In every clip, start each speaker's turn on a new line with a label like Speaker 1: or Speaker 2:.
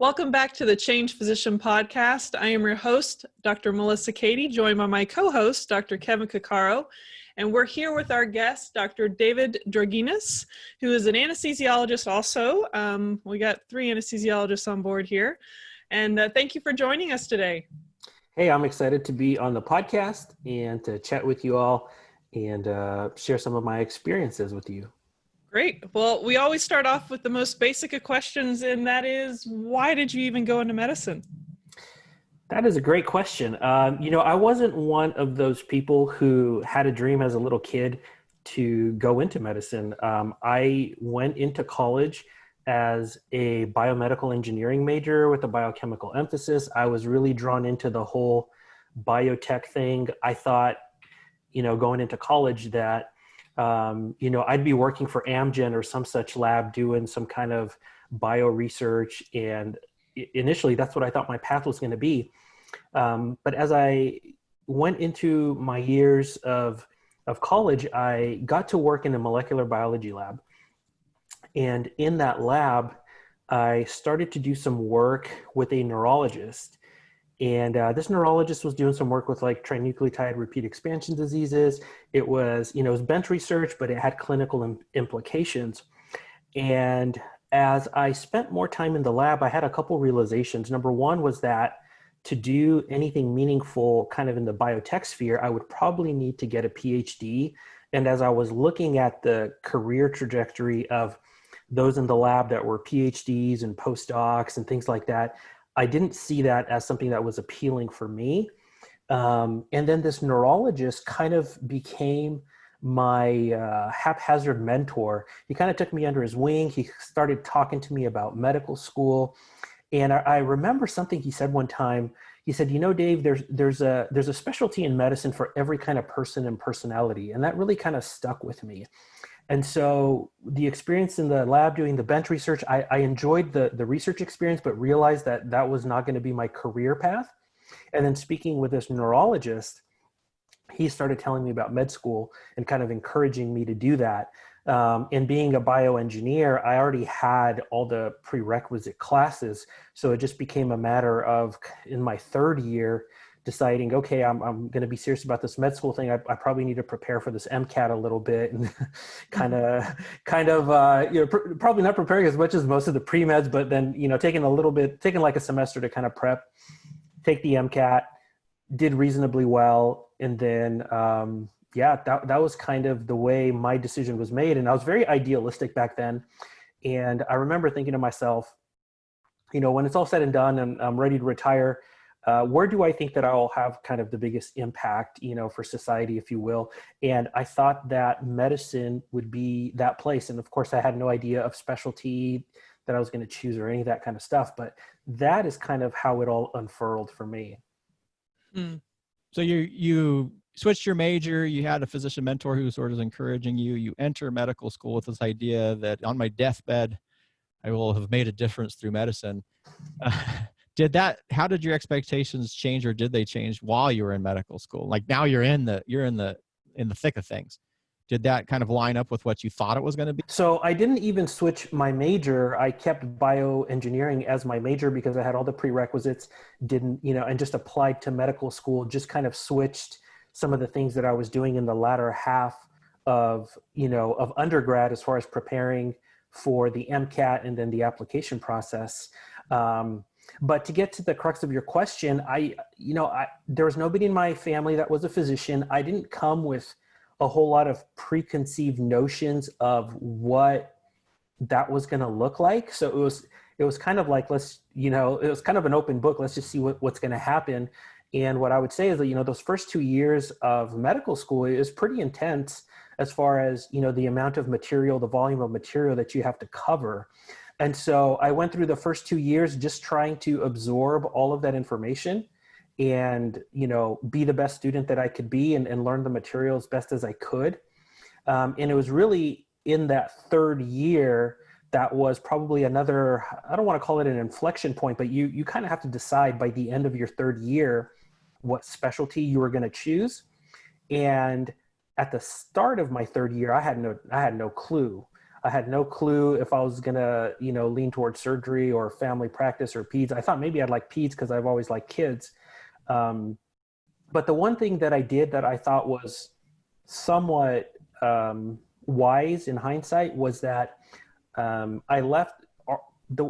Speaker 1: Welcome back to the Change Physician Podcast. I am your host, Dr. Melissa Cady, joined by my co-host, Dr. Kevin Cuccaro. And we're here with our guest, Dr. David Draghinas, who is an anesthesiologist also. We got 3 anesthesiologists on board here. And thank you for joining us today.
Speaker 2: Hey, I'm excited to be on the podcast and to chat with you all and share some of my experiences with you.
Speaker 1: Great. Well, we always start off with the most basic of questions, and that is, why did you even go into medicine?
Speaker 2: That is a great question. I wasn't one of those people who had a dream as a little kid to go into medicine. I went into college as a biomedical engineering major with a biochemical emphasis. I was really drawn into the whole biotech thing. I thought, going into college that I'd be working for Amgen or some such lab doing some kind of bio research. And initially that's what I thought my path was going to be. But as I went into my years of college, I got to work in a molecular biology lab. And in that lab, I started to do some work with a neurologist. And this neurologist was doing some work with like trinucleotide repeat expansion diseases. It was, it was bench research, but it had clinical implications. And as I spent more time in the lab, I had a couple realizations. Number one was that to do anything meaningful kind of in the biotech sphere, I would probably need to get a PhD. And as I was looking at the career trajectory of those in the lab that were PhDs and postdocs and things like that, I didn't see that as something that was appealing for me. And then this neurologist kind of became my haphazard mentor. He kind of took me under his wing. He started talking to me about medical school. And I remember something he said one time. He said, Dave, there's a specialty in medicine for every kind of person and personality. And that really kind of stuck with me. And so the experience in the lab doing the bench research, I enjoyed the research experience, but realized that was not going to be my career path. And then speaking with this neurologist, he started telling me about med school and kind of encouraging me to do that. And being a bioengineer, I already had all the prerequisite classes. So it just became a matter of, in my third year, deciding, okay, I'm going to be serious about this med school thing. I probably need to prepare for this MCAT a little bit and probably not preparing as much as most of the pre-meds, but then, taking like a semester to kind of prep, take the MCAT, did reasonably well. And then, that was kind of the way my decision was made. And I was very idealistic back then. And I remember thinking to myself, when it's all said and done and I'm ready to retire, where do I think that I'll have kind of the biggest impact, for society, if you will? And I thought that medicine would be that place. And of course, I had no idea of specialty that I was going to choose or any of that kind of stuff. But that is kind of how it all unfurled for me.
Speaker 3: So you switched your major. You had a physician mentor who sort of encouraging you. You enter medical school with this idea that on my deathbed, I will have made a difference through medicine. How did your expectations change, or did they change while you were in medical school? Like now you're in the thick of things. Did that kind of line up with what you thought it was going to be?
Speaker 2: So I didn't even switch my major. I kept bioengineering as my major because I had all the prerequisites, and just applied to medical school, just kind of switched some of the things that I was doing in the latter half of undergrad as far as preparing for the MCAT and then the application process. But to get to the crux of your question, there was nobody in my family that was a physician. I didn't come with a whole lot of preconceived notions of what that was going to look like. So it was kind of like, it was kind of an open book. Let's just see what's going to happen. And what I would say is that, those first 2 years of medical school is pretty intense as far as, the amount of material, the volume of material that you have to cover. And so I went through the first 2 years just trying to absorb all of that information and, be the best student that I could be and learn the material as best as I could. And it was really in that third year that was probably another, I don't want to call it an inflection point, but you kind of have to decide by the end of your third year what specialty you were going to choose. And at the start of my third year, I had no clue. I had no clue if I was going to, lean towards surgery or family practice or peds. I thought maybe I'd like peds because I've always liked kids. But the one thing that I did that I thought was somewhat wise in hindsight was that I left.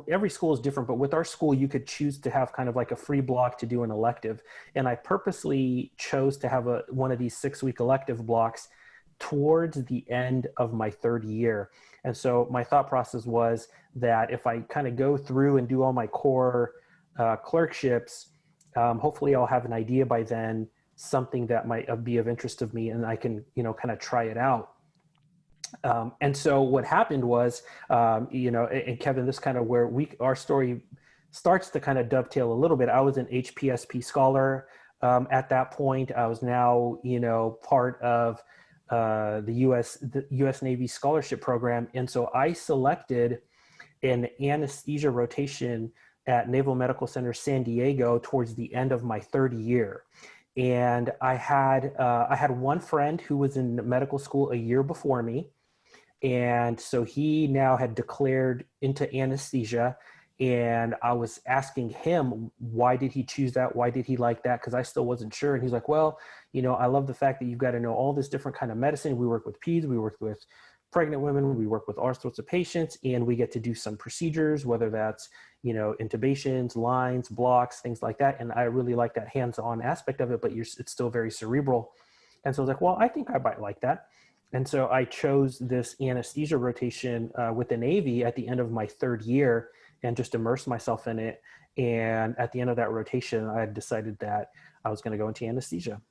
Speaker 2: Every school is different, but with our school, you could choose to have kind of like a free block to do an elective. And I purposely chose to have one of these 6-week elective blocks towards the end of my third year. And so my thought process was that if I kind of go through and do all my core clerkships, hopefully I'll have an idea by then, something that might be of interest of me, and I can, kind of try it out. And so what happened was, and Kevin, this kind of where our story starts to kind of dovetail a little bit. I was an HPSP scholar at that point. I was now, part of the U.S. Navy scholarship program. And so I selected an anesthesia rotation at Naval Medical Center San Diego towards the end of my third year. And I had one friend who was in medical school a year before me. And so he now had declared into anesthesia, and I was asking him, why did he choose that? Why did he like that? Because I still wasn't sure. And he's like, well, I love the fact that you've got to know all this different kind of medicine. We work with peds, we work with pregnant women, we work with all sorts of patients, and we get to do some procedures, whether that's, intubations, lines, blocks, things like that. And I really like that hands-on aspect of it, but it's still very cerebral. And so I was like, well, I think I might like that. And so I chose this anesthesia rotation with the Navy at the end of my third year and just immersed myself in it. And at the end of that rotation, I had decided that I was going to go into anesthesia.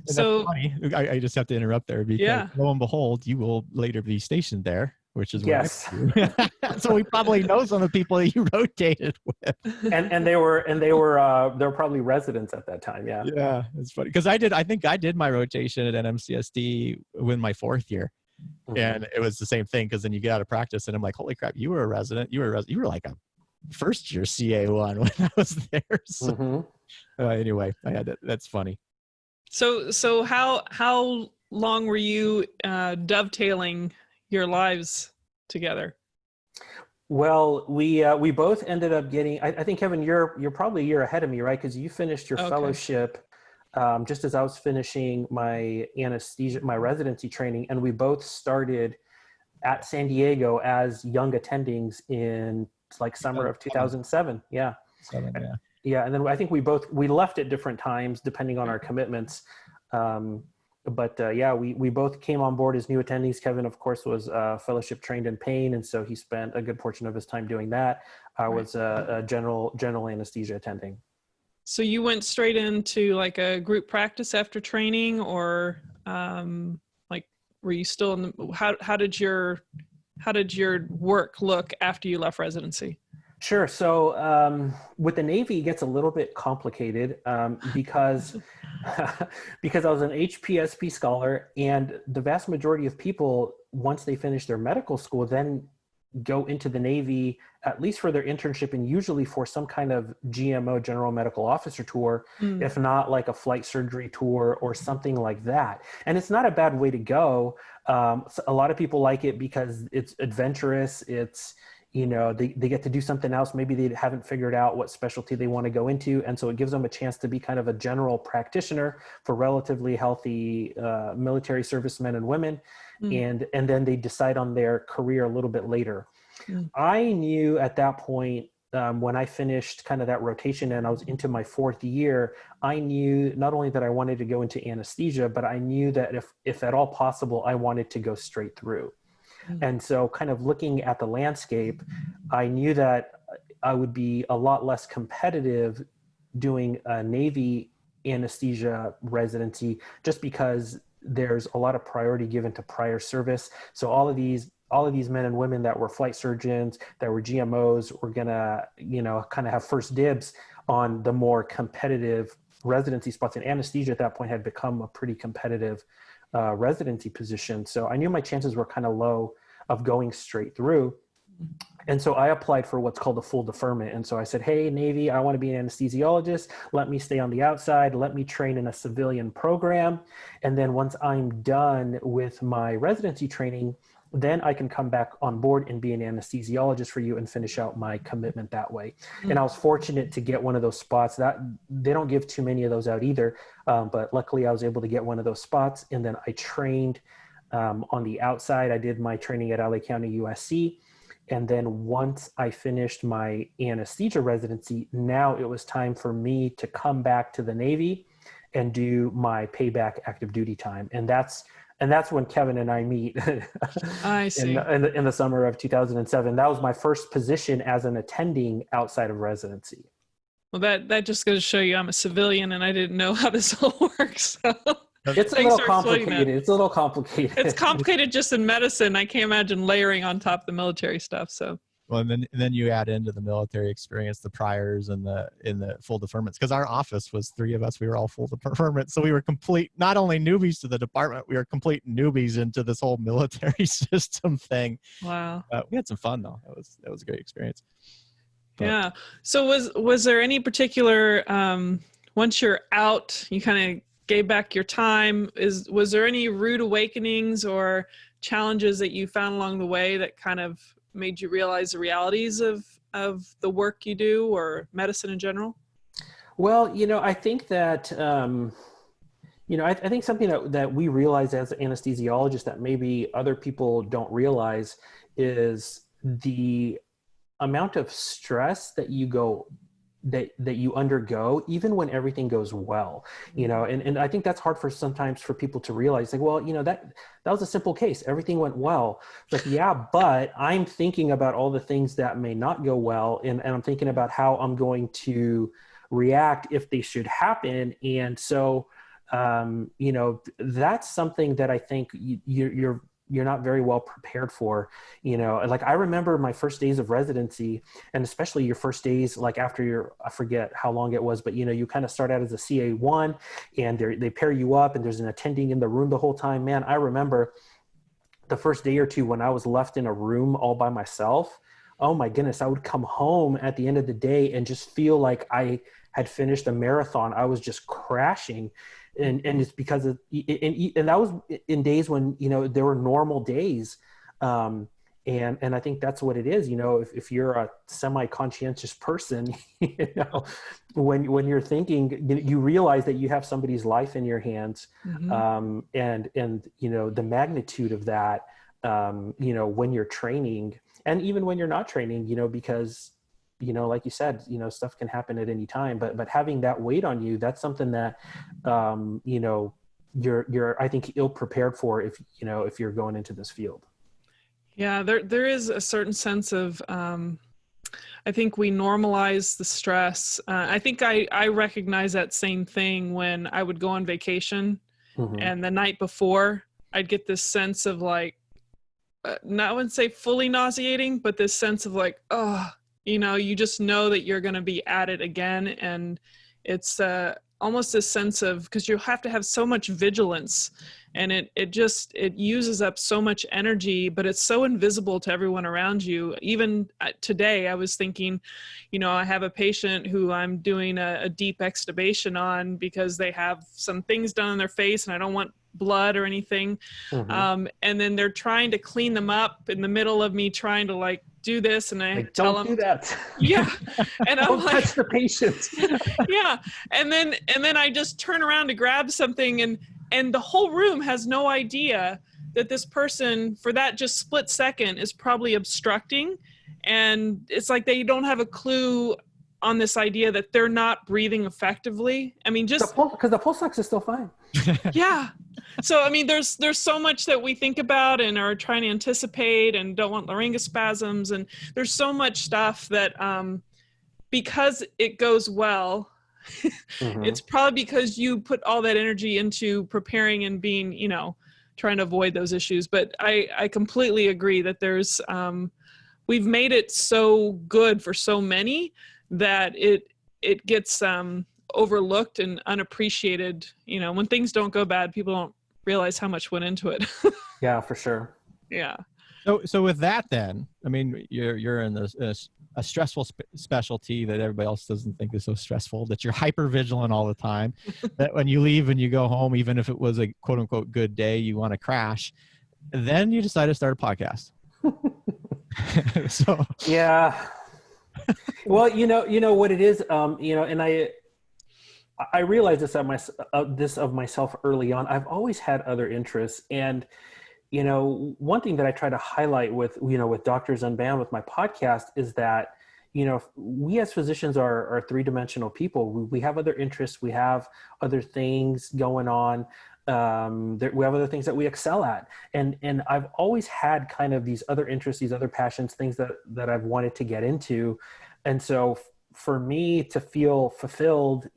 Speaker 1: So
Speaker 3: funny. I just have to interrupt there because lo and behold, you will later be stationed there, which is
Speaker 2: yes.
Speaker 3: So we probably know some of the people that you rotated with.
Speaker 2: And they were probably residents at that time. Yeah.
Speaker 3: Yeah. It's funny. Cause I think I did my rotation at NMCSD in my fourth year. Mm-hmm. And it was the same thing. Cause then you get out of practice and I'm like, holy crap, you were a resident. You were like a first year CA1 when I was there. So anyway, that's funny.
Speaker 1: So how long were you dovetailing your lives together?
Speaker 2: Well, we both ended up getting, I think, Kevin, you're probably a year ahead of me, right? Because you finished your fellowship just as I was finishing my residency training, and we both started at San Diego as young attendings in like summer of 2007. Yeah. Yeah. And then I think we left at different times depending on our commitments. But we both came on board as new attendees. Kevin, of course, was fellowship trained in pain, and so he spent a good portion of his time doing that. I was a general anesthesia attending.
Speaker 1: So you went straight into like a group practice after training, or were you still in the, how did your work look after you left residency?
Speaker 2: Sure. So with the Navy, it gets a little bit complicated because I was an HPSP scholar, and the vast majority of people, once they finish their medical school, then go into the Navy, at least for their internship, and usually for some kind of GMO, General Medical Officer tour, if not like a flight surgery tour or something like that. And it's not a bad way to go. A lot of people like it because it's adventurous. It's, they get to do something else. Maybe they haven't figured out what specialty they want to go into. And so it gives them a chance to be kind of a general practitioner for relatively healthy military servicemen and women. And then they decide on their career a little bit later. I knew at that point, when I finished kind of that rotation and I was into my fourth year, I knew not only that I wanted to go into anesthesia, but I knew that if at all possible, I wanted to go straight through. And so kind of looking at the landscape, I knew that I would be a lot less competitive doing a Navy anesthesia residency just because there's a lot of priority given to prior service. So all of these men and women that were flight surgeons, that were GMOs, were gonna, kind of have first dibs on the more competitive residency spots. And anesthesia at that point had become a pretty competitive residency position. So I knew my chances were kind of low of going straight through. And so I applied for what's called a full deferment. And so I said, hey, Navy, I want to be an anesthesiologist. Let me stay on the outside. Let me train in a civilian program. And then once I'm done with my residency training, then I can come back on board and be an anesthesiologist for you and finish out my commitment that way. Mm-hmm. And I was fortunate to get one of those spots. That they don't give too many of those out either. But luckily I was able to get one of those spots. And then I trained on the outside. I did my training at LA County USC. And then once I finished my anesthesia residency, now it was time for me to come back to the Navy and do my payback active duty time. And that's when Kevin and I meet.
Speaker 1: I see.
Speaker 2: in the summer of 2007. That was my first position as an attending outside of residency.
Speaker 1: Well, that just goes to show you I'm a civilian and I didn't know how this all works. So.
Speaker 2: It's a little complicated. It's a little complicated.
Speaker 1: It's complicated just in medicine. I can't imagine layering on top the military stuff. So.
Speaker 3: Well, and then you add into the military experience, the priors and the full deferments, because our office was 3 of us. We were all full deferment. So we were complete, not only newbies to the department, we were complete newbies into this whole military system thing.
Speaker 1: Wow.
Speaker 3: We had some fun though. That was a great experience. But,
Speaker 1: yeah. So was there any particular, once you're out, you kind of gave back your time, was there any rude awakenings or challenges that you found along the way that kind of made you realize the realities of the work you do or medicine in general?
Speaker 2: Well, I think that, I think something that we realize as anesthesiologists that maybe other people don't realize is the amount of stress that you undergo, even when everything goes well, and I think that's hard sometimes for people to realize, like, well, that was a simple case. Everything went well. It's like, yeah, but I'm thinking about all the things that may not go well. And I'm thinking about how I'm going to react if they should happen. And so, that's something that I think you're not very well prepared for, like I remember my first days of residency, and especially your first days, like after I forget how long it was, but you kind of start out as a CA1 and they pair you up and there's an attending in the room the whole time. Man, I remember the first day or two when I was left in a room all by myself. Oh my goodness. I would come home at the end of the day and just feel like I had finished a marathon. I was just crashing. And it's because of, and that was in days when, there were normal days. And I think that's what it is. If you're a semi-conscientious person, when you're thinking, you realize that you have somebody's life in your hands. Mm-hmm. And the magnitude of that, when you're training and even when you're not training, because like you said, stuff can happen at any time, but having that weight on you, that's something that, you're, I think, ill prepared for if you're going into this field.
Speaker 1: Yeah, there is a certain sense of, I think we normalize the stress. I think I recognize that same thing when I would go on vacation. Mm-hmm. And the night before I'd get this sense of like, I wouldn't say fully nauseating, but this sense of like, oh, you just know that you're going to be at it again. And it's almost a sense of, because you have to have so much vigilance and it uses up so much energy, but it's so invisible to everyone around you. Even today, I was thinking, I have a patient who I'm doing a deep extubation on because they have some things done on their face and I don't want blood or anything. Mm-hmm. And then they're trying to clean them up in the middle of me trying to like do this, and I tell them,
Speaker 2: don't do that.
Speaker 1: Yeah, and I'm
Speaker 2: don't
Speaker 1: like,
Speaker 2: touch the patient.
Speaker 1: Yeah, and then I just turn around to grab something, and the whole room has no idea that this person, for that just split second, is probably obstructing, and it's like they don't have a clue on this idea that they're not breathing effectively. I mean, just
Speaker 2: because the pulse ox is still fine.
Speaker 1: Yeah. So, I mean, there's so much that we think about and are trying to anticipate and don't want laryngospasms. And there's so much stuff that, because it goes well, mm-hmm. It's probably because you put all that energy into preparing and being, trying to avoid those issues. But I completely agree that there's, we've made it so good for so many that it gets, overlooked and unappreciated. When things don't go bad, people don't realize how much went into it.
Speaker 2: Yeah, for sure.
Speaker 1: Yeah.
Speaker 3: So with that, then, I mean, you're in a stressful specialty that everybody else doesn't think is so stressful, that you're hyper vigilant all the time, that when you leave and you go home, even if it was a quote unquote good day, you want to crash. Then you decide to start a podcast. So
Speaker 2: yeah. Well, you know what it is, and I realized this of myself early on. I've always had other interests, and one thing that I try to highlight with Doctors Unbound, with my podcast, is that we as physicians are three-dimensional people. We have other interests, we have other things going on. We have other things that we excel at, and I've always had kind of these other interests, these other passions, things that I've wanted to get into. And so for me to feel fulfilled,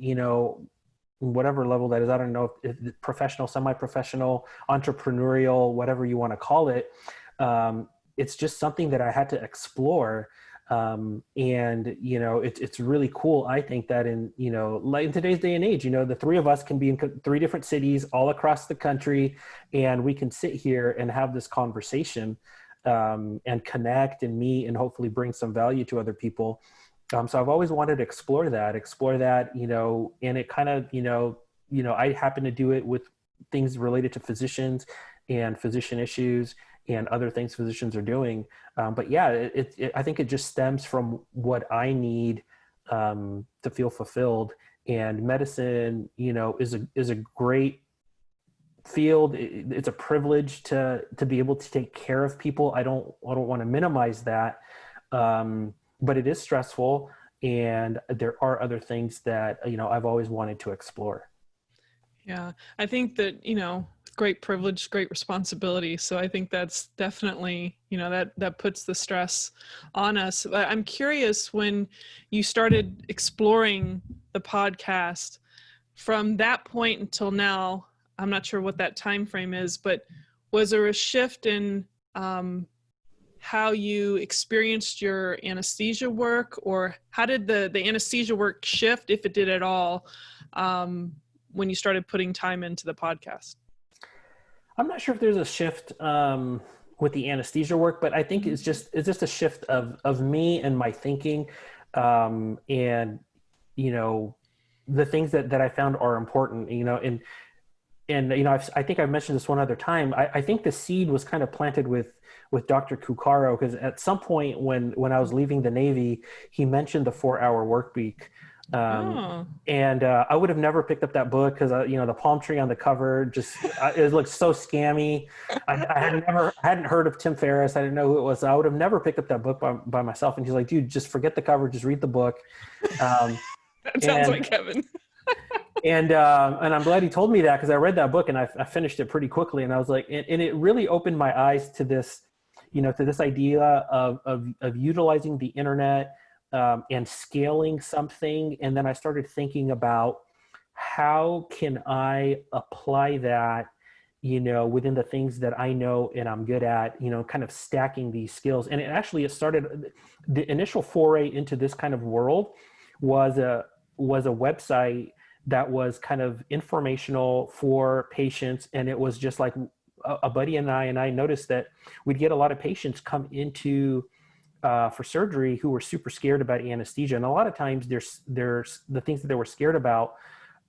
Speaker 2: whatever level that is, I don't know if professional, semi-professional, entrepreneurial, whatever you want to call it, it's just something that I had to explore. And it's really cool. I think that like in today's day and age, the three of us can be in three different cities all across the country, and we can sit here and have this conversation, and connect and meet and hopefully bring some value to other people. So I've always wanted to explore that, and it kind of, I happen to do it with things related to physicians and physician issues and other things physicians are doing. But yeah, I think it just stems from what I need to feel fulfilled. And medicine, is a great field. It's a privilege to be able to take care of people. I don't want to minimize that. But it is stressful, and there are other things that, I've always wanted to explore.
Speaker 1: Yeah, I think that, great privilege, great responsibility. So I think that's definitely, that puts the stress on us. But I'm curious, when you started exploring the podcast, from that point until now, I'm not sure what that time frame is, but was there a shift in how you experienced your anesthesia work, or how did the anesthesia work shift, if it did at all, when you started putting time into the podcast?
Speaker 2: I'm not sure if there's a shift with the anesthesia work, but I think it's just a shift of me and my thinking, and the things that I found are important, I think I've mentioned this one other time. I think the seed was kind of planted with Dr. Cuccaro, because at some point when I was leaving the Navy, he mentioned the 4-hour work week. And I would have never picked up that book because, the palm tree on the cover, it looked so scammy. I hadn't heard of Tim Ferriss. I didn't know who it was. So I would have never picked up that book by myself. And he's like, dude, just forget the cover. Just read the book.
Speaker 1: That sounds like Kevin.
Speaker 2: And I'm glad he told me that, because I read that book and I finished it pretty quickly. And I was like, and it really opened my eyes to this, to this idea of utilizing the internet, and scaling something. And then I started thinking about, how can I apply that, within the things that I know and I'm good at, kind of stacking these skills. And it started, the initial foray into this kind of world was a website that was kind of informational for patients. And it was just like a buddy and I noticed that we'd get a lot of patients come into for surgery who were super scared about anesthesia. And a lot of times there's the things that they were scared about,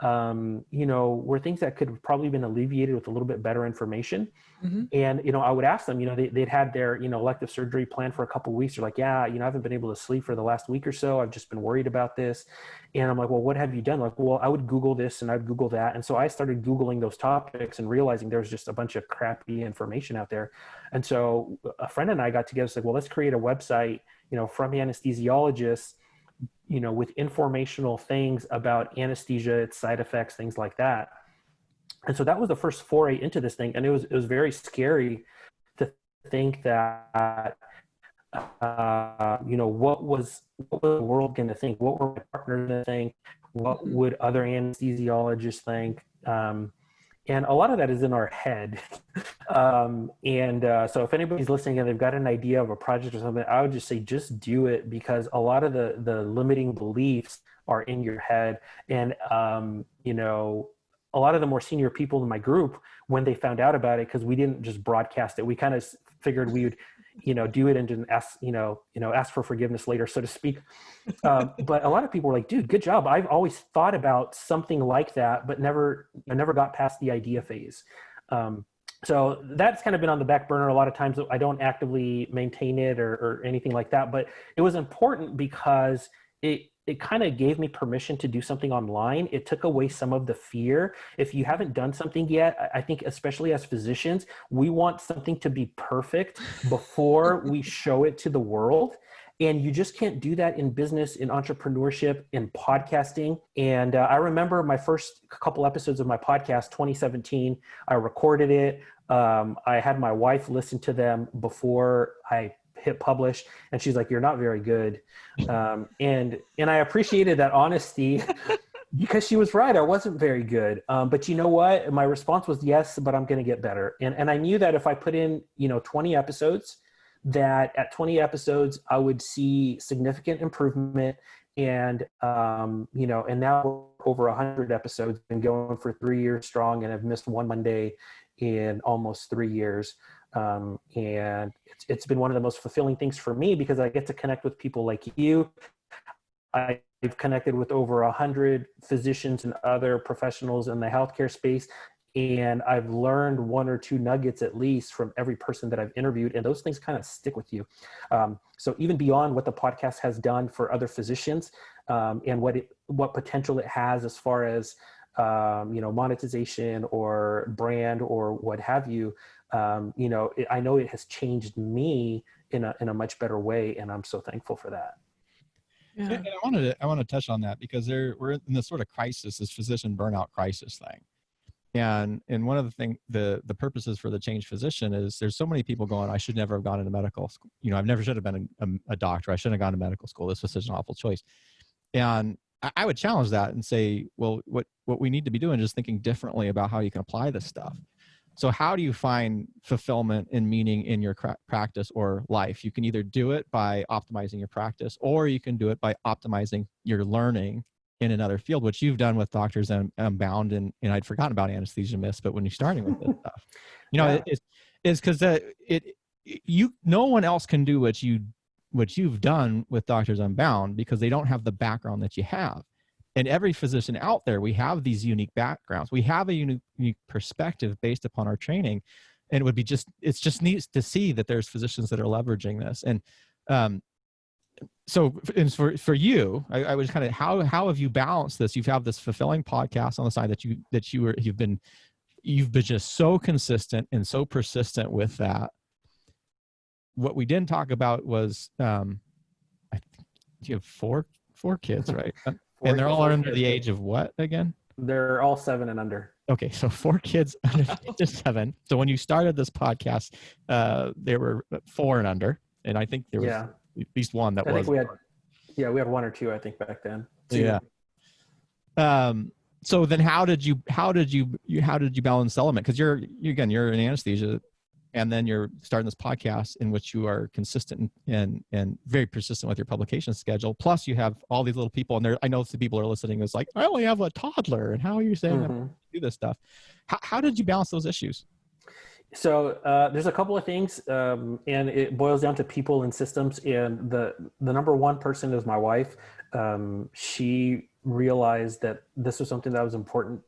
Speaker 2: were things that could have probably been alleviated with a little bit better information. Mm-hmm. And, I would ask them, they'd had their, elective surgery planned for a couple of weeks. They're like, yeah, I haven't been able to sleep for the last week or so. I've just been worried about this. And I'm like, well, what have you done? Like, well, I would Google this and I'd Google that. And so I started Googling those topics and realizing there was just a bunch of crappy information out there. And so a friend and I got together, said, well, let's create a website, from anesthesiologists, with informational things about anesthesia, its side effects, things like that. And so that was the first foray into this thing. And it was very scary to think that, what was the world going to think? What were my partners going to think? What would other anesthesiologists think? And a lot of that is in our head. So if anybody's listening and they've got an idea of a project or something, I would just say, just do it, because a lot of the limiting beliefs are in your head. And, a lot of the more senior people in my group, when they found out about it, because we didn't just broadcast it, we kind of figured we would, do it and didn't ask for forgiveness later, so to speak. But a lot of people were like, dude, good job. I've always thought about something like that, but I never got past the idea phase. So that's kind of been on the back burner. A lot of times I don't actively maintain it or anything like that, but it was important because it kind of gave me permission to do something online. It took away some of the fear. If you haven't done something yet, I think especially as physicians, we want something to be perfect before we show it to the world. And you just can't do that in business, in entrepreneurship, in podcasting. And I remember my first couple episodes of my podcast, 2017, I recorded it. I had my wife listen to them before I hit publish, and she's like, "You're not very good." And I appreciated that honesty because she was right. I wasn't very good. But you know what? My response was, yes, but I'm going to get better. And I knew that if I put in, 20 episodes, that at 20 episodes, I would see significant improvement. And, and now we're over 100 episodes, been going for 3 years strong, and I've missed one Monday in almost 3 years. And it's been one of the most fulfilling things for me because I get to connect with people like you. I've connected with over 100 physicians and other professionals in the healthcare space. And I've learned one or two nuggets at least from every person that I've interviewed. And those things kind of stick with you. So even beyond what the podcast has done for other physicians, and what potential it has as far as, monetization or brand or what have you, I know it has changed me in a much better way. And I'm so thankful for that.
Speaker 3: Yeah. And I want to touch on that because we're in this sort of crisis, this physician burnout crisis thing. And one of the things, the purposes for the Change Physician is there's so many people going, I should never have gone into medical school. I've never should have been a doctor. I shouldn't have gone to medical school. This was such an awful choice. And I would challenge that and say, well, what we need to be doing is just thinking differently about how you can apply this stuff. So how do you find fulfillment and meaning in your practice or life? You can either do it by optimizing your practice, or you can do it by optimizing your learning in another field, which you've done with Doctors Unbound, and I'd forgotten about Anesthesia Myths, but when you're starting with this stuff, it's because no one else can do what you've done with Doctors Unbound because they don't have the background that you have. And every physician out there, we have these unique backgrounds. We have a unique perspective based upon our training, and it's just neat to see that there's physicians that are leveraging this. And so for you, I was kind of, how have you balanced this? You've had this fulfilling podcast on the side you've been just so consistent and so persistent with that. What we didn't talk about was, I think you have four kids, right? And they're all under the age of what again?
Speaker 2: They're all 7 and under.
Speaker 3: Okay, so 4 kids under the age of 7. So when you started this podcast, they were 4 and under, and I think there was at least one that was.
Speaker 2: I think we had 1 or 2, I think, back then. 2.
Speaker 3: Yeah. So then how did you balance the element? Because you're in anesthesia, and then you're starting this podcast in which you are consistent and very persistent with your publication schedule. Plus you have all these little people, and I know the people are listening is like, I only have a toddler, and how are you saying I do this stuff? How did you balance those issues?
Speaker 2: So there's a couple of things, and it boils down to people and systems. And the number one person is my wife. She realized that this was something that was important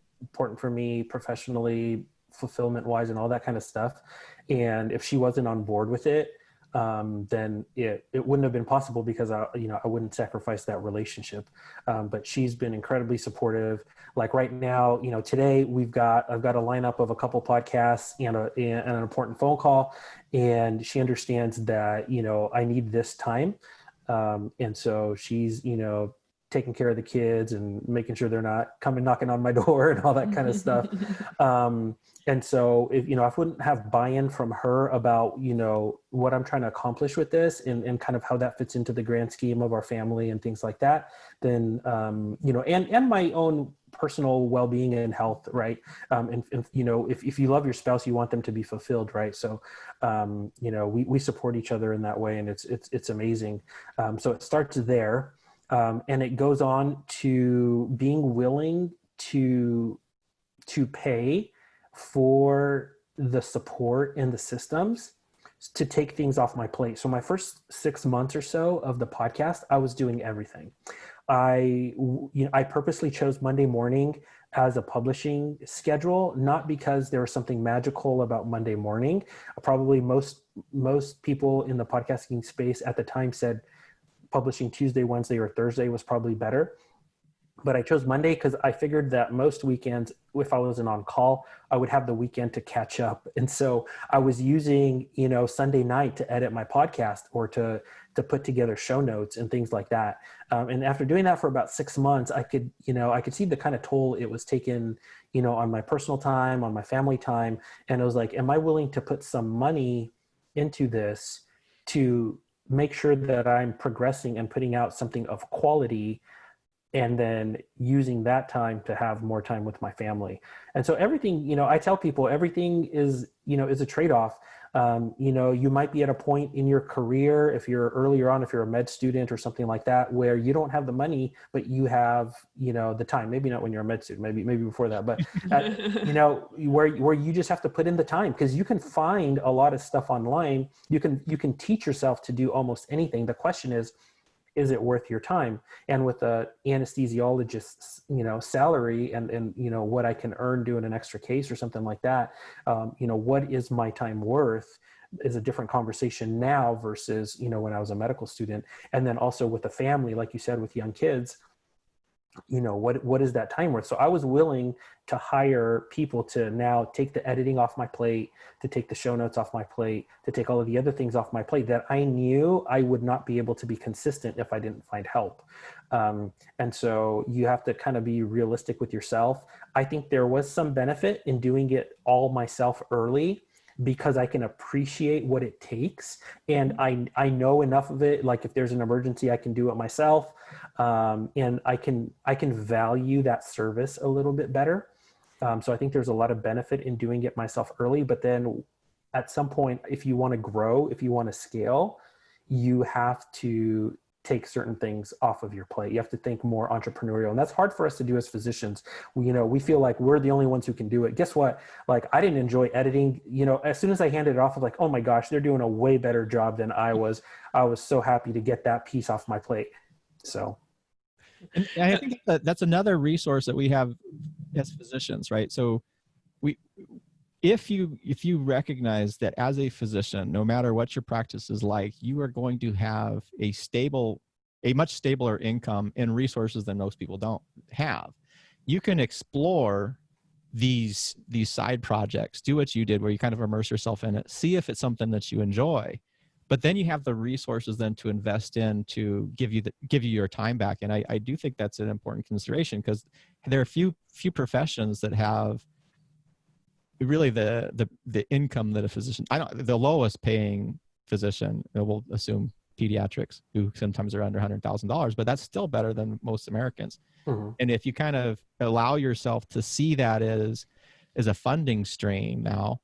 Speaker 2: for me professionally, fulfillment wise, and all that kind of stuff. And if she wasn't on board with it, then it wouldn't have been possible because I wouldn't sacrifice that relationship. But she's been incredibly supportive. Like right now, today I've got a lineup of a couple podcasts and an important phone call, and she understands that, I need this time. And so she's, taking care of the kids and making sure they're not coming knocking on my door and all that kind of stuff. And so if I wouldn't have buy-in from her about, what I'm trying to accomplish with this and kind of how that fits into the grand scheme of our family and things like that, then, and my own personal well-being and health. Right. And if you love your spouse, you want them to be fulfilled. Right. So, we support each other in that way, and it's amazing. So it starts there. And it goes on to being willing to pay for the support and the systems to take things off my plate. So my first 6 months or so of the podcast, I was doing everything. I purposely chose Monday morning as a publishing schedule, not because there was something magical about Monday morning. Probably most people in the podcasting space at the time said publishing Tuesday, Wednesday, or Thursday was probably better. But I chose Monday because I figured that most weekends, if I wasn't on call, I would have the weekend to catch up. And so I was using, Sunday night to edit my podcast or to put together show notes and things like that. And after doing that for about 6 months, I could see the kind of toll it was taking, on my personal time, on my family time. And I was like, am I willing to put some money into this to make sure that I'm progressing and putting out something of quality, and then using that time to have more time with my family? And so everything, I tell people everything is a trade-off. You might be at a point in your career, if you're earlier on, if you're a med student or something like that, where you don't have the money, but you have, the time. Maybe not when you're a med student, maybe before that, but where you just have to put in the time, because you can find a lot of stuff online. You can teach yourself to do almost anything. The question is it worth your time? And with a anesthesiologist's, salary and what I can earn doing an extra case or something like that, what is my time worth is a different conversation now versus, when I was a medical student. And then also with a family, like you said, with young kids, what is that time worth? So I was willing to hire people to now take the editing off my plate, to take the show notes off my plate, to take all of the other things off my plate that I knew I would not be able to be consistent if I didn't find help. And so you have to kind of be realistic with yourself. I think there was some benefit in doing it all myself early, because I can appreciate what it takes. And I know enough of it. Like if there's an emergency, I can do it myself. And I can value that service a little bit better. So I think there's a lot of benefit in doing it myself early, but then at some point, if you want to grow, if you want to scale, you have to take certain things off of your plate. You have to think more entrepreneurial. And that's hard for us to do as physicians. We feel like we're the only ones who can do it. Guess what? Like, I didn't enjoy editing. As soon as I handed it off, I was like, oh my gosh, they're doing a way better job than I was. I was so happy to get that piece off my plate. So.
Speaker 3: And I think that's another resource that we have as physicians, right? So if you recognize that as a physician, no matter what your practice is like, you are going to have a much stabler income and resources than most people don't have. You can explore these side projects, do what you did, where you kind of immerse yourself in it, see if it's something that you enjoy, but then you have the resources then to invest in to give you your time back. And I do think that's an important consideration, because there are few professions that have really the income that a physician, the lowest paying physician, we'll assume pediatrics, who sometimes are under $100,000, but that's still better than most Americans. Mm-hmm. And if you kind of allow yourself to see that as a funding stream now,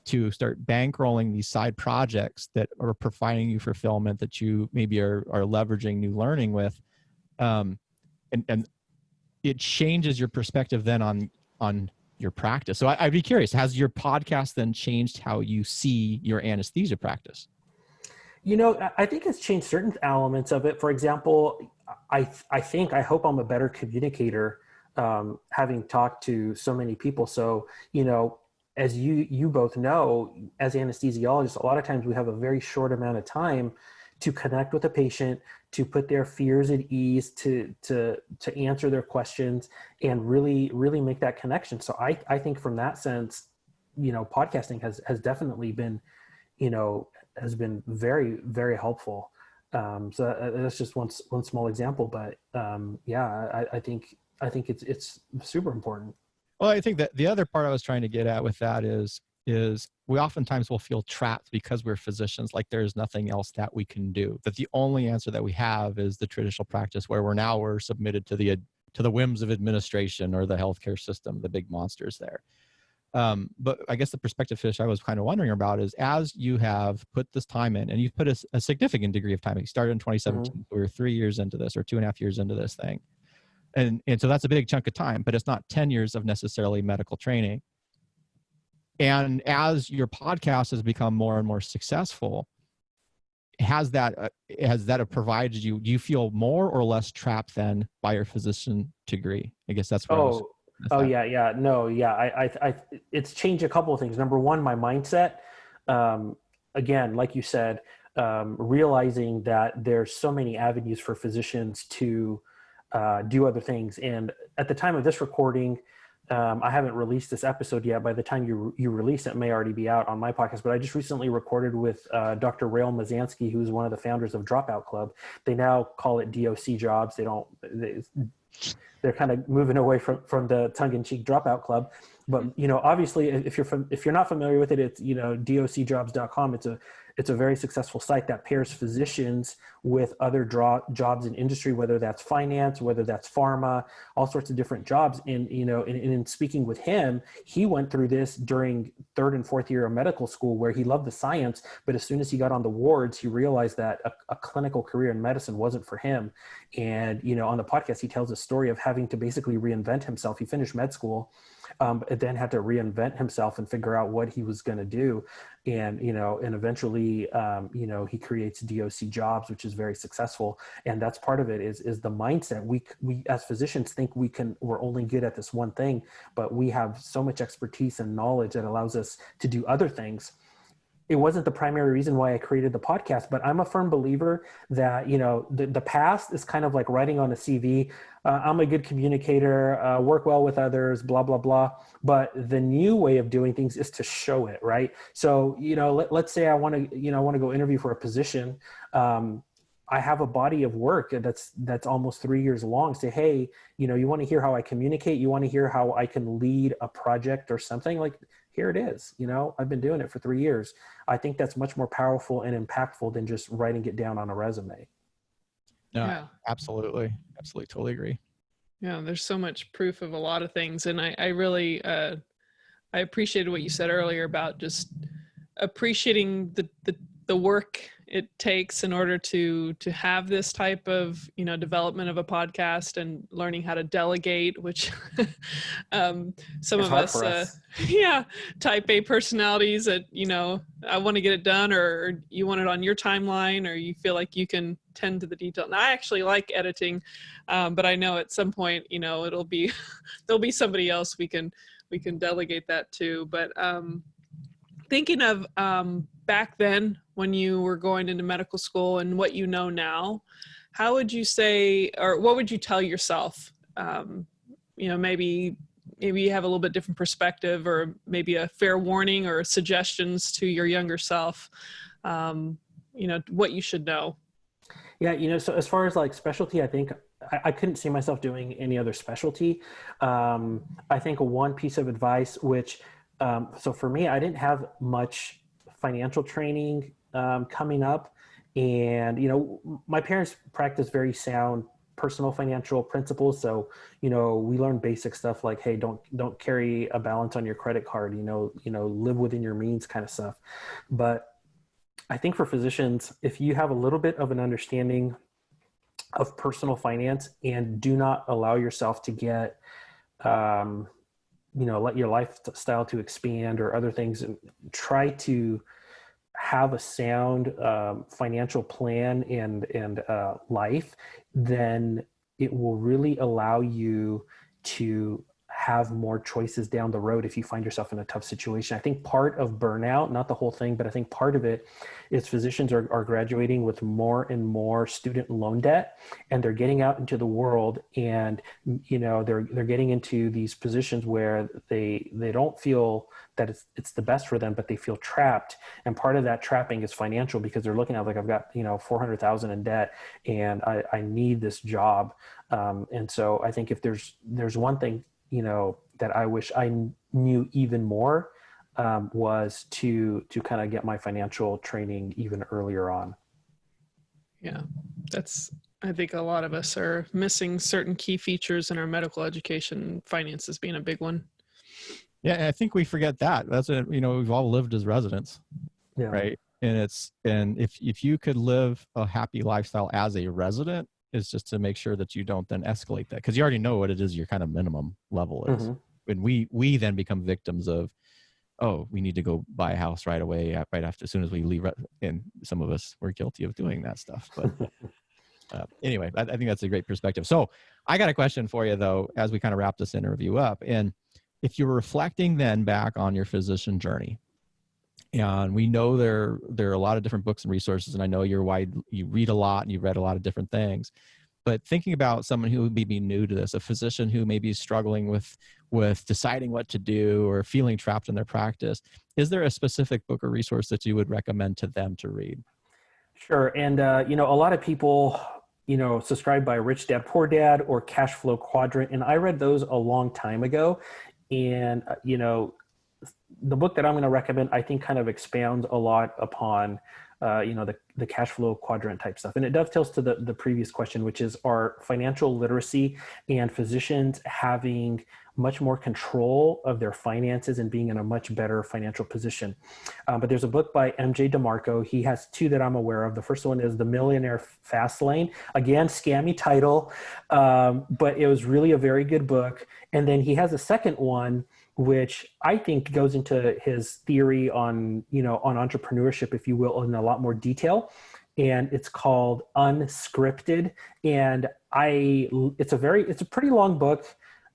Speaker 3: to start bankrolling these side projects that are providing you fulfillment, that you maybe are leveraging new learning with, and it changes your perspective then on your practice. So I'd be curious, has your podcast then changed how you see your anesthesia practice?
Speaker 2: I think it's changed certain elements of it. For example, I hope I'm a better communicator, having talked to so many people. So, as you both know, as anesthesiologists, a lot of times we have a very short amount of time to connect with a patient, to put their fears at ease, to answer their questions, and really, really make that connection. So I think from that sense, podcasting has definitely been, has been very, very helpful. So that's just one small example, but I think it's super important.
Speaker 3: Well, I think that the other part I was trying to get at with that is we oftentimes will feel trapped because we're physicians, like there's nothing else that we can do, that the only answer that we have is the traditional practice, where we're submitted to the whims of administration or the healthcare system, the big monsters there. But I guess the perspective fish I was kind of wondering about is, as you have put this time in, and you've put a significant degree of time, you started in 2017, mm-hmm. We're 3 years into this, or 2.5 years into this thing. And so that's a big chunk of time, but it's not 10 years of necessarily medical training. And as your podcast has become more and more successful, has that provided you, do you feel more or less trapped then by your physician degree? I guess that's what
Speaker 2: it's changed a couple of things. Number one, my mindset, again, like you said, realizing that there's so many avenues for physicians to do other things. And at the time of this recording, I haven't released this episode yet. By the time you release it, it may already be out on my podcast, but I just recently recorded with Dr. Rael Mazansky, who's one of the founders of Dropout Club. They now call it DOC Jobs. They're kind of moving away from the tongue-in-cheek Dropout Club. But, obviously if you're not familiar with it, it's, docjobs.com. It's a very successful site that pairs physicians with other jobs in industry, whether that's finance, whether that's pharma, all sorts of different jobs. And, in speaking with him, he went through this during 3rd and 4th year of medical school, where he loved the science, but as soon as he got on the wards, he realized that a clinical career in medicine wasn't for him. And, on the podcast, he tells a story of having to basically reinvent himself. He finished med school, and then had to reinvent himself and figure out what he was going to do. And, and eventually, he creates DOC Jobs, which is very successful. And that's part of it is the mindset. We as physicians think we're only good at this one thing, but we have so much expertise and knowledge that allows us to do other things. It wasn't the primary reason why I created the podcast, but I'm a firm believer that, the past is kind of like writing on a CV. I'm a good communicator, work well with others, blah, blah, blah. But the new way of doing things is to show it, right? So, let's say I want to go interview for a position. I have a body of work that's almost 3 years long. Say, hey, you want to hear how I communicate? You want to hear how I can lead a project or something? Like, here it is. I've been doing it for 3 years. I think that's much more powerful and impactful than just writing it down on a resume.
Speaker 3: No,
Speaker 1: Yeah.
Speaker 3: Absolutely, totally agree.
Speaker 1: Yeah, there's so much proof of a lot of things, and I really I appreciated what you said earlier about just appreciating the work it takes in order to have this type of development of a podcast, and learning how to delegate, which some
Speaker 2: it's
Speaker 1: of
Speaker 2: hard
Speaker 1: us,
Speaker 2: for us.
Speaker 1: type A personalities that I want to get it done, or you want it on your timeline, or you feel like you can tend to the detail. And I actually like editing, but I know at some point it'll be there'll be somebody else we can delegate that to. But thinking of back then when you were going into medical school and what you know now, how would you say, or what would you tell yourself? Maybe you have a little bit different perspective, or maybe a fair warning or suggestions to your younger self, what you should know.
Speaker 2: Yeah, so as far as like specialty, I think I couldn't see myself doing any other specialty. I think one piece of advice, which, so for me, I didn't have much financial training coming up. And, my parents practice very sound personal financial principles. So, we learn basic stuff like, hey, don't carry a balance on your credit card, live within your means kind of stuff. But I think for physicians, if you have a little bit of an understanding of personal finance and do not allow yourself to get, let your lifestyle to expand or other things, and try to have a sound financial plan and life, then it will really allow you to have more choices down the road if you find yourself in a tough situation. I think part of burnout, not the whole thing, but I think part of it is physicians are graduating with more and more student loan debt, and they're getting out into the world, and they're getting into these positions where they don't feel that it's the best for them, but they feel trapped. And part of that trapping is financial, because they're looking at like, I've got $400,000 in debt, and I need this job. And so I think if there's one thing that I wish I knew even more, was to kind of get my financial training even earlier on.
Speaker 1: Yeah, I think a lot of us are missing certain key features in our medical education, finances being a big one.
Speaker 3: Yeah, and I think we forget that. That's we've all lived as residents,
Speaker 2: Yeah.
Speaker 3: right? And if you could live a happy lifestyle as a resident, is just to make sure that you don't then escalate that, because you already know what it is your kind of minimum level is.
Speaker 2: Mm-hmm.
Speaker 3: And we then become victims of oh, we need to go buy a house right away, right after, as soon as we leave. And some of us were guilty of doing that stuff. But anyway, I think that's a great perspective. So I got a question for you, though, as we kind of wrap this interview up. And if you're reflecting then back on your physician journey, and we know there are a lot of different books and resources, and I know you read a lot and you've read a lot of different things, but thinking about someone who may be new to this, a physician who may be struggling with deciding what to do or feeling trapped in their practice, is there a specific book or resource that you would recommend to them to read?
Speaker 2: Sure. And, a lot of people, subscribe by Rich Dad, Poor Dad or Cashflow Quadrant. And I read those a long time ago. And, the book that I'm going to recommend, I think, kind of expounds a lot upon, the cash flow quadrant type stuff. And it dovetails to the previous question, which is, are financial literacy and physicians having much more control of their finances and being in a much better financial position? But there's a book by MJ DeMarco. He has two that I'm aware of. The first one is The Millionaire Fast Lane. Again, scammy title, but it was really a very good book. And then he has a second one, which I think goes into his theory on, on entrepreneurship, if you will, in a lot more detail. And it's called Unscripted. And it's a pretty long book.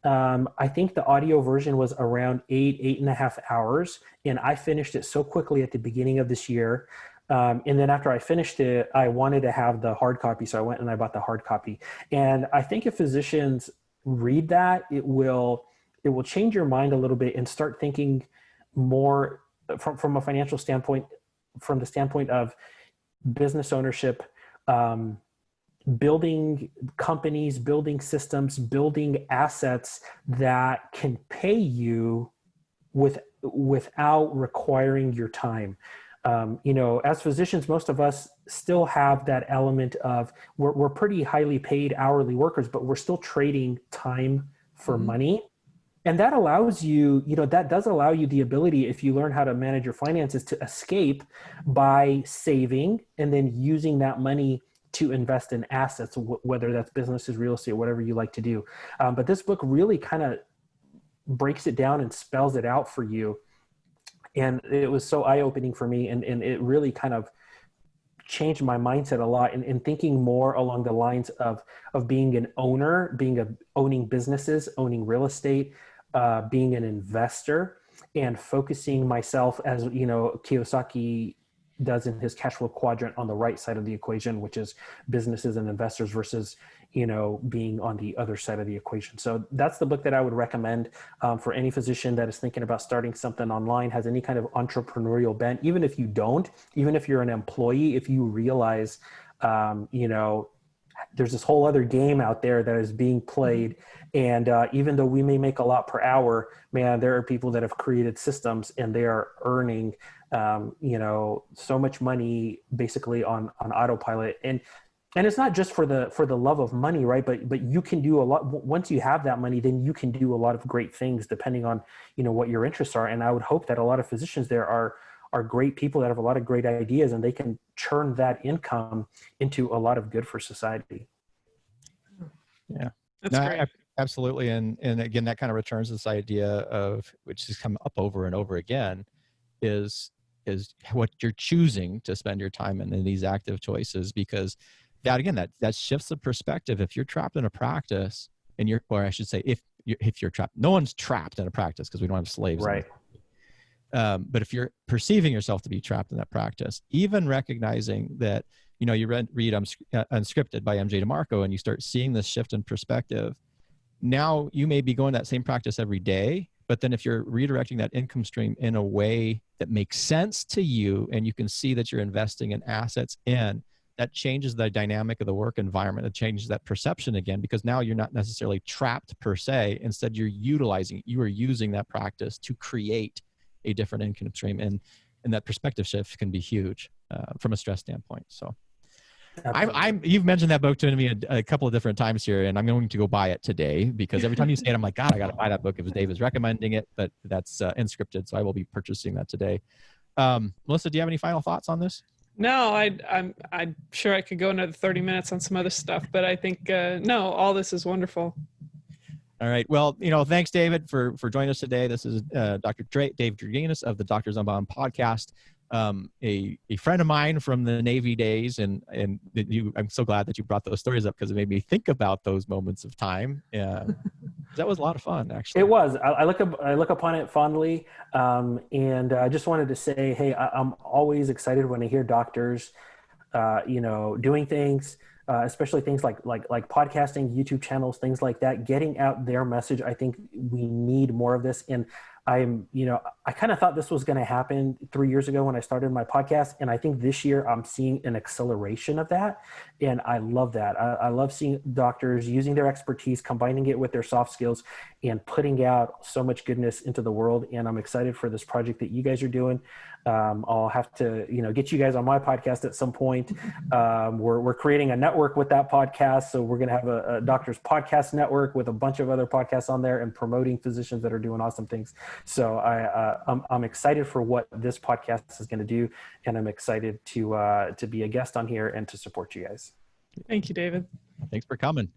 Speaker 2: I think the audio version was around 8.5 hours. And I finished it so quickly at the beginning of this year. And then after I finished it, I wanted to have the hard copy. So I went and I bought the hard copy. And I think if physicians read that, it will change your mind a little bit and start thinking more from a financial standpoint, from the standpoint of business ownership, building companies, building systems, building assets that can pay you without requiring your time. As physicians, most of us still have that element of we're pretty highly paid hourly workers, but we're still trading time for money. And that allows you, that does allow you the ability, if you learn how to manage your finances, to escape by saving and then using that money to invest in assets, whether that's businesses, real estate, whatever you like to do. But this book really kind of breaks it down and spells it out for you. And it was so eye-opening for me. And it really kind of changed my mindset a lot in thinking more along the lines of being an owner, owning businesses, owning real estate, being an investor, and focusing myself, as Kiyosaki does in his cash flow quadrant, on the right side of the equation, which is businesses and investors, versus being on the other side of the equation. So that's the book that I would recommend for any physician that is thinking about starting something online, has any kind of entrepreneurial bent. Even if you don't, even if you're an employee, if you realize there's this whole other game out there that is being played. And even though we may make a lot per hour, man, there are people that have created systems and they are earning, so much money basically on autopilot. And it's not just for the love of money, right? But you can do a lot. Once you have that money, then you can do a lot of great things depending on, what your interests are. And I would hope that a lot of physicians there are great people that have a lot of great ideas, and they can churn that income into a lot of good for society.
Speaker 3: Yeah,
Speaker 1: that's great.
Speaker 3: Absolutely. And again, that kind of returns to this idea of, which has come up over and over again, is what you're choosing to spend your time in these active choices, because that shifts the perspective. If you're trapped in a practice and or I should say, if you're trapped, no one's trapped in a practice because we don't have slaves.
Speaker 2: Right.
Speaker 3: But if you're perceiving yourself to be trapped in that practice, even recognizing that, you read Unscripted by MJ DeMarco, and you start seeing this shift in perspective. Now you may be going that same practice every day, but then if you're redirecting that income stream in a way that makes sense to you, and you can see that you're investing in assets that changes the dynamic of the work environment. It changes that perception again, because now you're not necessarily trapped per se. Instead, you are using that practice to create a different income stream, and that perspective shift can be huge from a stress standpoint. So you've mentioned that book to me a couple of different times here, and I'm going to go buy it today, because every time you say it, I'm like, God, I got to buy that book if Dave is recommending it. But that's Unscripted, so I will be purchasing that today. Melissa, do you have any final thoughts on this?
Speaker 1: No, I'm sure I could go another 30 minutes on some other stuff, but I think, no, all this is wonderful.
Speaker 3: All right. Well, thanks, David, for joining us today. This is Dr. Dave Draghinas of the Doctors Unbound Podcast, a friend of mine from the Navy days, and I'm so glad that you brought those stories up because it made me think about those moments of time. That was a lot of fun, actually.
Speaker 2: It was. I look upon it fondly, and I just wanted to say, hey, I'm always excited when I hear doctors, doing things. Especially things like podcasting, YouTube channels, things like that, getting out their message. I think we need more of this. And I kind of thought this was going to happen 3 years ago when I started my podcast. And I think this year I'm seeing an acceleration of that. And I love that. I love seeing doctors using their expertise, combining it with their soft skills, and putting out so much goodness into the world. And I'm excited for this project that you guys are doing. I'll have to, get you guys on my podcast at some point. We're creating a network with that podcast. So we're going to have a doctor's podcast network with a bunch of other podcasts on there and promoting physicians that are doing awesome things. So I'm excited for what this podcast is going to do. And I'm excited to be a guest on here and to support you guys.
Speaker 1: Thank you, David.
Speaker 3: Thanks for coming.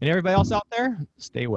Speaker 3: And everybody else out there, stay well.